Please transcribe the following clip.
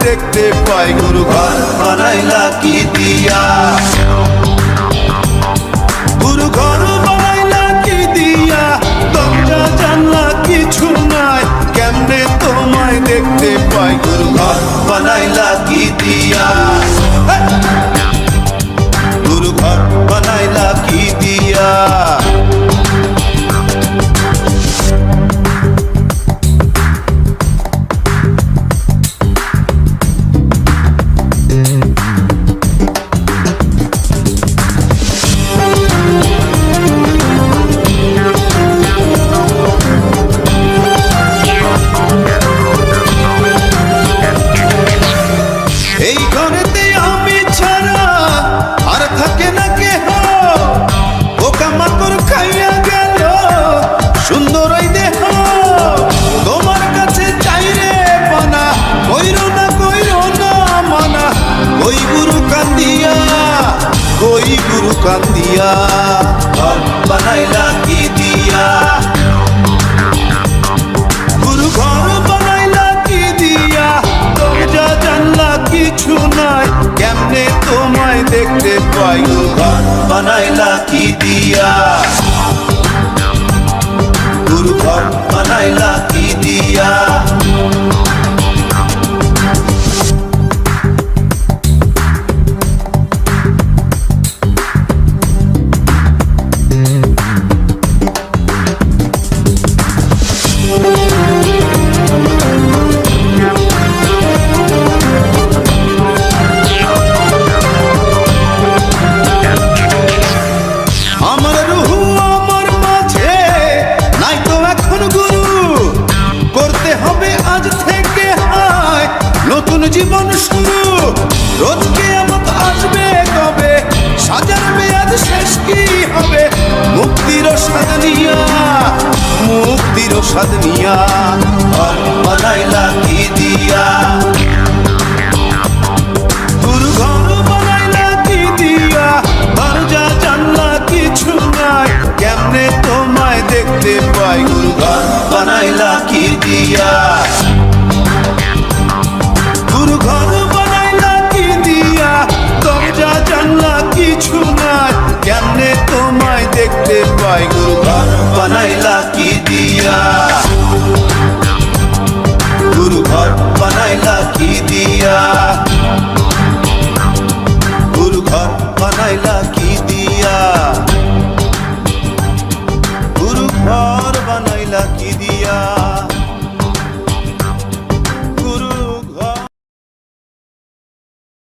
দেখতে পাই। গুরু ঘর বানাইলা কি দিয়া, গুরু ঘর বানাইলা কি দিয়া, দরজা জানলা কিছু নাই, কেমনে তোমায় দেখতে পাই। গুরু ঘর বানাইলা কি দিয়া, গুরু ঘর বানাইলা কি দিয়া। এই ঘরেতে আমি ছাড়া আর থাকে না কেহ, পোকামাকড় খাইয়া গেল সুন্দর এই দেহ। তোমার কাছে চাই রে পানা, কইরো না মানা। ওই গুরু কান্দিয়া, ওই গুরু কান্দিয়া, ঘর বানাইলা কি দিয়া, গুরু ঘর বানাইলা কি দিয়া, দরজা জানলা কিছু নাই, কেমনে তোমায় দেখতে পাই। গুরু ঘর বানাইলা কি দিয়া, গুরু ঘর বানাইলা কি দিয়া। আমার রুহু আমার মাঝে নাই তো এখন গুরু, করতে হবে আজ থেকে হায় নতুন জীবন শুরু। রোজ কিয়ামত আসবে কবে, সাজার মেয়াদ শেষ কি হবে, মুক্তির স্বাদ নিয়া, মুক্তির স্বাদ নিয়া, ঘর বানাইলা কি দিয়া, গুরু ঘর বানাইলা কি দিয়া, দরজা জানলা কিছু নাই, কেমনে তোমায় দেখতে পাই। গুরু ঘর বানাইলা কি দিয়া।